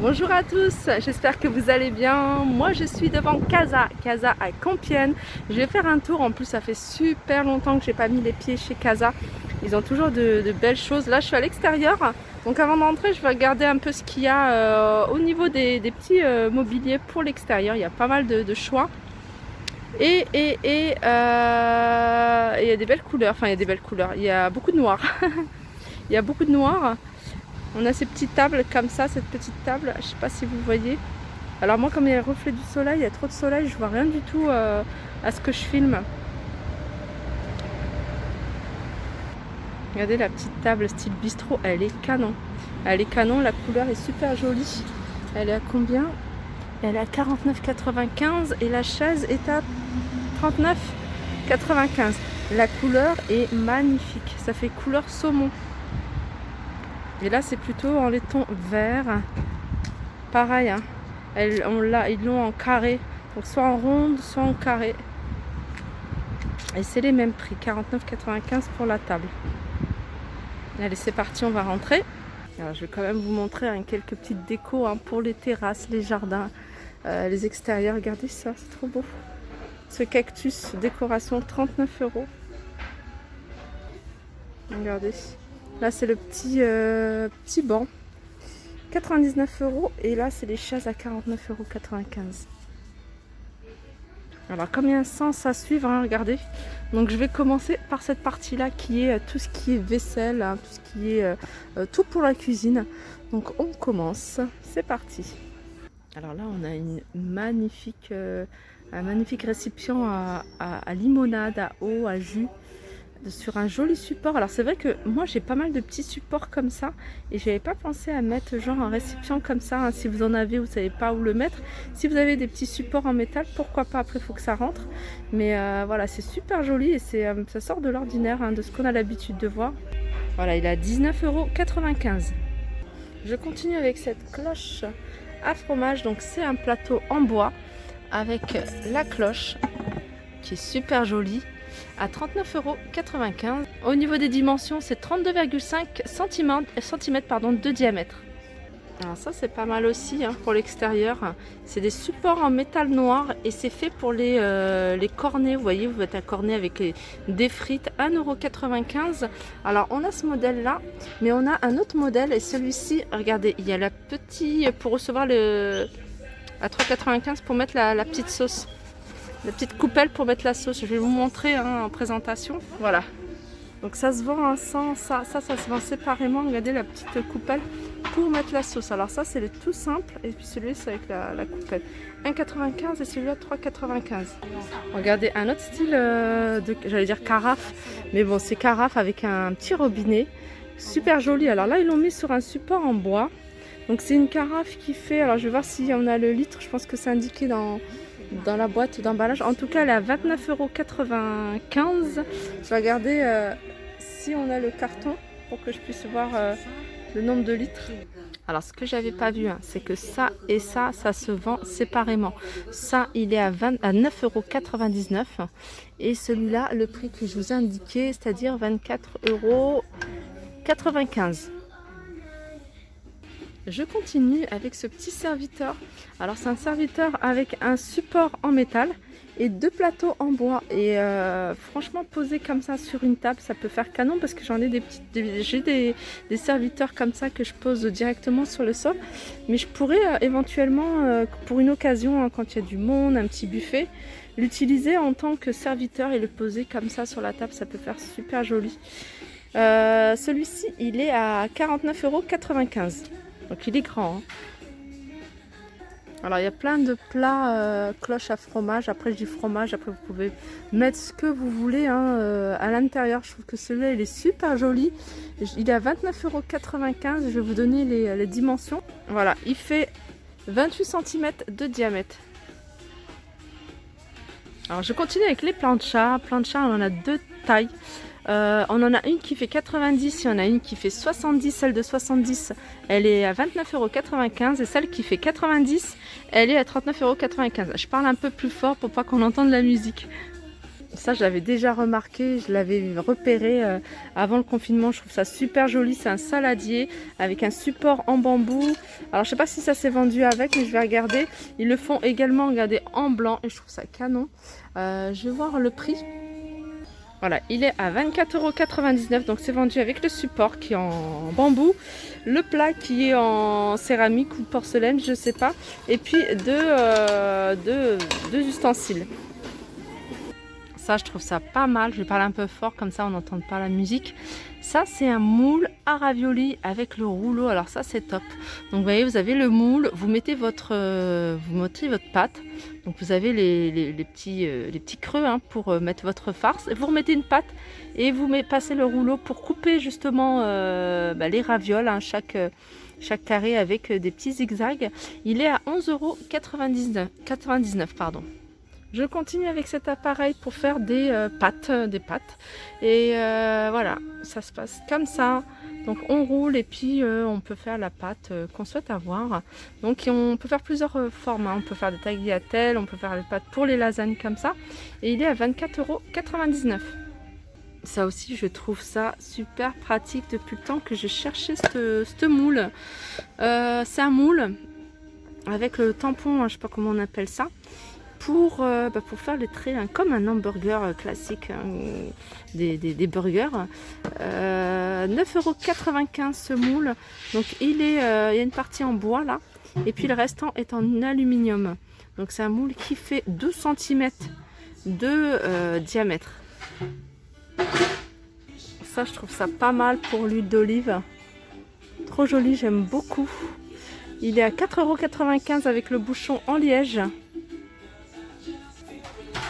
Bonjour à tous, j'espère que vous allez bien. Moi je suis devant Casa à Compiègne. Je vais faire un tour, en plus ça fait super longtemps que j'ai pas mis les pieds chez Casa. Ils ont toujours de belles choses. Là je suis à l'extérieur, donc avant d'entrer je vais regarder un peu ce qu'il y a au niveau des petits mobiliers pour l'extérieur. Il y a pas mal de choix. Et il y a des belles couleurs, enfin il y a des belles couleurs, il y a beaucoup de noir. Il y a beaucoup de noir. On a ces petites tables comme ça, cette petite table, je sais pas si vous voyez. Alors moi comme il y a le reflet du soleil, il y a trop de soleil, je vois rien du tout à ce que je filme. Regardez la petite table style bistrot, elle est canon. Elle est canon, la couleur est super jolie. Elle est à combien? Elle est à 49,95 et la chaise est à 39,95. La couleur est magnifique, ça fait couleur saumon. Et là c'est plutôt en laiton vert. Pareil, hein. Ils l'ont en carré. Donc soit en ronde, soit en carré. Et c'est les mêmes prix, 49,95 pour la table. Allez, c'est parti, on va rentrer. Alors, je vais quand même vous montrer quelques petites décos pour les terrasses, les jardins, les extérieurs. Regardez ça, c'est trop beau. Ce cactus, décoration 39 €. Regardez. Là, c'est le petit banc. 99 € et là c'est les chaises à 49,95 €. Alors comme il y a un sens à suivre, regardez. Donc je vais commencer par cette partie là qui est tout ce qui est vaisselle, tout ce qui est tout pour la cuisine. Donc on commence, c'est parti. Alors là on a un magnifique récipient à limonade, à eau, à jus, sur un joli support. Alors c'est vrai que moi j'ai pas mal de petits supports comme ça et j'avais pas pensé à mettre genre un récipient comme ça, hein. Si vous en avez, vous savez pas où le mettre. Si vous avez des petits supports en métal, pourquoi pas, après il faut que ça rentre. Mais voilà, c'est super joli et ça sort de l'ordinaire, hein, de ce qu'on a l'habitude de voir. Voilà, il est à 19,95 €. Je continue avec cette cloche à fromage. Donc c'est un plateau en bois avec la cloche qui est super jolie, à 39,95 €. Au niveau des dimensions, c'est 32,5 cm de diamètre. Alors ça c'est pas mal aussi, hein, pour l'extérieur. C'est des supports en métal noir et c'est fait pour les cornets. Vous voyez, vous faites un cornet avec des frites, 1,95 €. Alors on a ce modèle là, mais on a un autre modèle et celui-ci, regardez, il y a la petite pour recevoir à 3,95 € pour mettre la petite sauce. La petite coupelle pour mettre la sauce. Je vais vous montrer, hein, en présentation. Voilà. Donc ça se vend sans ça. Ça se vend séparément. Regardez la petite coupelle pour mettre la sauce. Alors ça c'est le tout simple. Et puis celui-là c'est avec la coupelle. 1,95 € et celui-là 3,95 €. Regardez un autre style j'allais dire carafe. Mais bon, c'est carafe avec un petit robinet. Super joli. Alors là ils l'ont mis sur un support en bois. Donc c'est une carafe qui fait... Alors je vais voir si on a le litre. Je pense que c'est indiqué dans la boîte d'emballage. En tout cas elle est à 29,95 €. Je vais regarder si on a le carton pour que je puisse voir le nombre de litres. Alors ce que j'avais pas vu, hein, c'est que ça et ça se vend séparément. Ça il est à 9,99 € et celui-là le prix que je vous ai indiqué, c'est-à-dire 24,95 €. Je continue avec ce petit serviteur. Alors c'est un serviteur avec un support en métal et deux plateaux en bois. Et franchement posé comme ça sur une table, ça peut faire canon parce que j'en ai j'ai des serviteurs comme ça que je pose directement sur le sol. Mais je pourrais éventuellement, pour une occasion, hein, quand il y a du monde, un petit buffet, l'utiliser en tant que serviteur et le poser comme ça sur la table. Ça peut faire super joli. Celui-ci, il est à 49,95 €. Donc il est grand, hein. Alors il y a plein de plats cloches à fromage. Après je dis fromage, après vous pouvez mettre ce que vous voulez, hein, à l'intérieur. Je trouve que celui-là il est super joli. Il est à 29,95 €. Je vais vous donner les dimensions. Voilà, il fait 28 cm de diamètre. Alors je continue avec les planchas. Planchas, on en a deux tailles. On en a une qui fait 90, il y en a une qui fait 70. Celle de 70, elle est à 29,95 € et celle qui fait 90, elle est à 39,95 €. Je parle un peu plus fort pour pas qu'on entende la musique. Ça, je l'avais déjà remarqué, je l'avais repéré avant le confinement. Je trouve ça super joli. C'est un saladier avec un support en bambou. Alors, je sais pas si ça s'est vendu avec, mais je vais regarder. Ils le font également, regardez, en blanc et je trouve ça canon. Je vais voir le prix. Voilà, il est à 24,99 €, donc c'est vendu avec le support qui est en bambou, le plat qui est en céramique ou porcelaine, je sais pas, et puis deux ustensiles. Ça, je trouve ça pas mal. Je vais parler un peu fort, comme ça on n'entend pas la musique. Ça, c'est un moule à ravioli avec le rouleau. Alors ça, c'est top. Donc vous voyez, vous avez le moule, vous mettez votre pâte. Donc vous avez les petits creux hein, pour mettre votre farce. Vous remettez une pâte et vous passez le rouleau pour couper justement les ravioles, hein, chaque carré avec des petits zigzags. Il est à 11,99 €. Je continue avec cet appareil pour faire des pâtes. Et voilà, ça se passe comme ça. Donc on roule et puis on peut faire la pâte qu'on souhaite avoir. Donc on peut faire plusieurs formes. Hein. On peut faire des tagliatelles, on peut faire les pâtes pour les lasagnes comme ça. Et il est à 24,99 €. Ça aussi, je trouve ça super pratique depuis le temps que je cherchais ce moule. C'est un moule avec le tampon, je sais pas comment on appelle ça. Pour faire les traits, hein, comme un hamburger classique, hein, des burgers. 9,95 € ce moule. Donc il y a une partie en bois là, et puis le restant est en aluminium. Donc c'est un moule qui fait 12 cm de diamètre. Ça, je trouve ça pas mal pour l'huile d'olive. Trop joli, j'aime beaucoup. Il est à 4,95 € avec le bouchon en liège.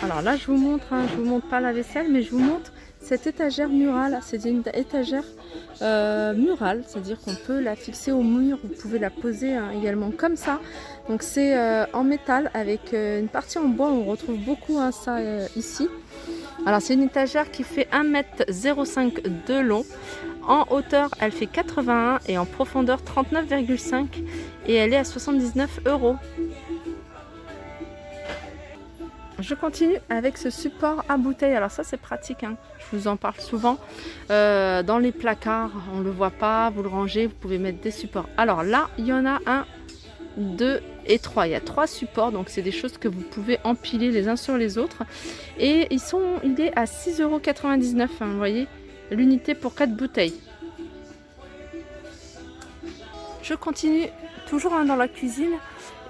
Alors là, je vous montre, hein, je vous montre pas la vaisselle, mais je vous montre cette étagère murale. C'est une étagère murale, c'est-à-dire qu'on peut la fixer au mur. Vous pouvez la poser hein, également comme ça. Donc c'est en métal avec une partie en bois. On retrouve beaucoup hein, ça ici. Alors c'est une étagère qui fait 1,05 m de long. En hauteur, elle fait 81 et en profondeur 39,5 et elle est à 79 €. Je continue avec ce support à bouteille. Alors ça, c'est pratique, hein. Je vous en parle souvent. Dans les placards, on ne le voit pas, vous le rangez, vous pouvez mettre des supports. Alors là, il y en a 1, 2 et 3. Il y a 3 supports, donc c'est des choses que vous pouvez empiler les uns sur les autres. Et il est à 6,99 €, hein, vous voyez, l'unité pour 4 bouteilles. Je continue toujours hein, dans la cuisine.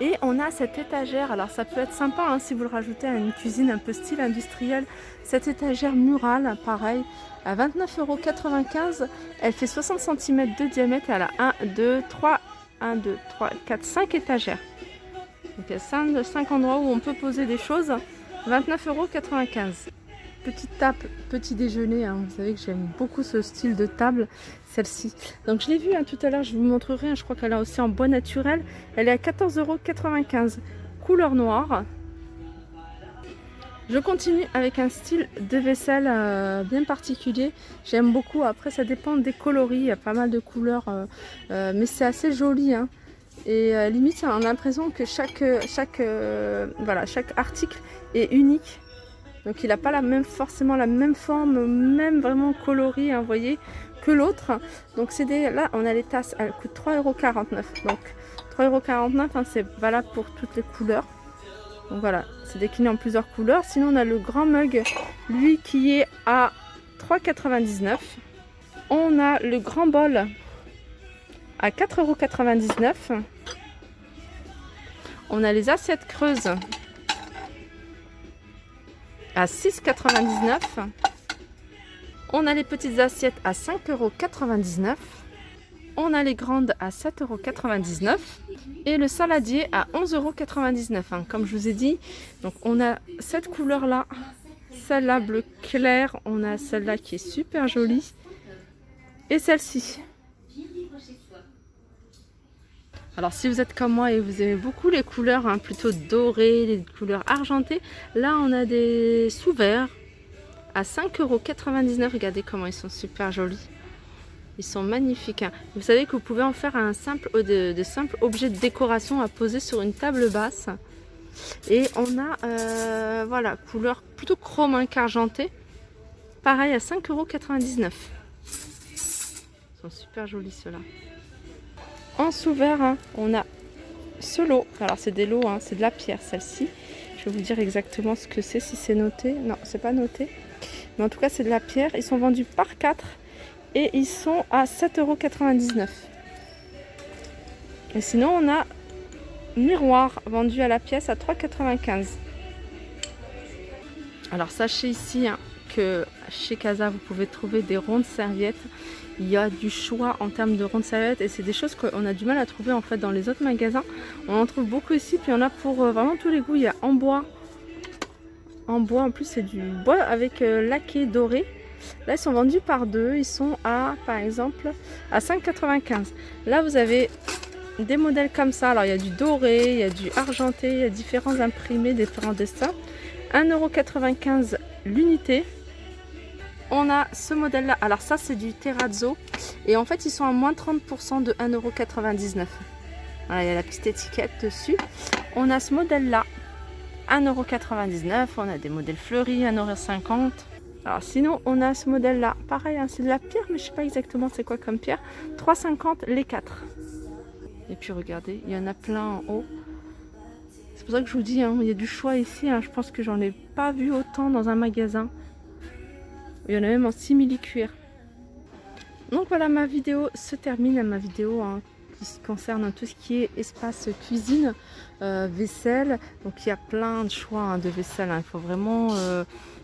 Et on a cette étagère, alors ça peut être sympa hein, si vous le rajoutez à une cuisine un peu style industriel. Cette étagère murale, pareil, à 29,95 €. Elle fait 60 cm de diamètre, elle a 1, 2, 3, 4, 5 étagères. Donc il y a 5 endroits où on peut poser des choses, 29,95 €. Petite table, petit déjeuner, hein. Vous savez que j'aime beaucoup ce style de table, celle-ci. Donc je l'ai vue hein, tout à l'heure, je vous montrerai, hein, je crois qu'elle est aussi en bois naturel. Elle est à 14,95 €, couleur noire. Je continue avec un style de vaisselle bien particulier. J'aime beaucoup, après ça dépend des coloris, il y a pas mal de couleurs, mais c'est assez joli. Hein. Et limite, on a l'impression que chaque article est unique. Donc il n'a pas forcément la même forme, même vraiment coloris, hein, vous voyez, que l'autre. Donc là on a les tasses, elles coûtent 3,49 €. Donc 3,49 €, hein, c'est valable pour toutes les couleurs. Donc voilà, c'est décliné en plusieurs couleurs. Sinon on a le grand mug, lui qui est à 3,99 €. On a le grand bol à 4,99 €. On a les assiettes creuses à 6,99 €. On a les petites assiettes à 5,99 €. On a les grandes à 7,99 € et le saladier à 11,99 €. Hein, comme je vous ai dit, donc on a cette couleur là, celle-là bleu clair, on a celle-là qui est super jolie et celle-ci. Alors si vous êtes comme moi et vous aimez beaucoup les couleurs hein, plutôt dorées, les couleurs argentées, là on a des sous-verts à 5,99 €. Regardez comment ils sont super jolis. Ils sont magnifiques. Hein. Vous savez que vous pouvez en faire de simples objets de décoration à poser sur une table basse. Et on a, voilà, couleur plutôt chrome hein, qu'argenté. Pareil à 5,99 €. Ils sont super jolis ceux-là. En sous-vert, hein, on a ce lot. Alors c'est des lots, hein, c'est de la pierre celle-ci. Je vais vous dire exactement ce que c'est, si c'est noté. Non, c'est pas noté. Mais en tout cas, c'est de la pierre. Ils sont vendus par 4 et ils sont à 7,99 €. Et sinon, on a miroir vendu à la pièce à 3,95 €. Alors sachez ici hein, que chez Casa, vous pouvez trouver des rondes serviettes. Il y a du choix en termes de rondes serviettes et c'est des choses qu'on a du mal à trouver en fait dans les autres magasins. On en trouve beaucoup ici, puis il y en a pour vraiment tous les goûts. Il y a en bois. En bois, en plus c'est du bois avec laqué doré. Là ils sont vendus par 2, ils sont à par exemple à 5,95 €. Là vous avez des modèles comme ça. Alors il y a du doré, il y a du argenté, il y a différents imprimés, différents dessins. 1,95 € l'unité. On a ce modèle là, alors ça c'est du terrazzo et en fait ils sont à moins 30% de 1,99 €. Voilà, il y a la petite étiquette dessus. On a ce modèle là, 1,99 €. On a des modèles fleuris, 1,50 €. Alors sinon on a ce modèle là, pareil hein, c'est de la pierre mais je sais pas exactement c'est quoi comme pierre. 3,50 € les 4. Et puis regardez, il y en a plein en haut. C'est pour ça que je vous dis, hein, il y a du choix ici. Hein, je pense que j'en ai pas vu autant dans un magasin. Il y en a même en simili-cuir. Donc voilà, ma vidéo se termine. Ma vidéo hein, qui concerne tout ce qui est espace cuisine, vaisselle. Donc il y a plein de choix hein, de vaisselle. Hein. Il faut vraiment...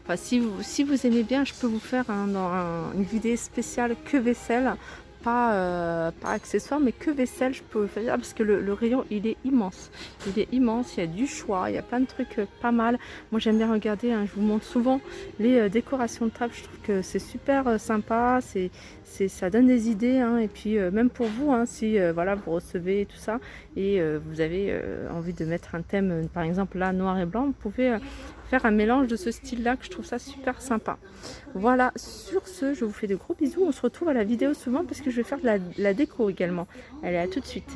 Enfin, si vous aimez bien, je peux vous faire une vidéo spéciale que vaisselle. Pas accessoires mais que vaisselle je peux faire parce que le rayon il est immense, il y a du choix, il y a plein de trucs pas mal. Moi j'aime bien regarder hein, je vous montre souvent les décorations de table, je trouve que c'est super sympa, ça donne des idées hein, et puis même pour vous hein, si voilà vous recevez tout ça et vous avez envie de mettre un thème par exemple là noir et blanc, vous pouvez faire un mélange de ce style là que je trouve ça super sympa. Voilà, sur ce je vous fais de gros bisous, on se retrouve à la vidéo suivante parce que je vais faire de la déco également. Allez, à tout de suite.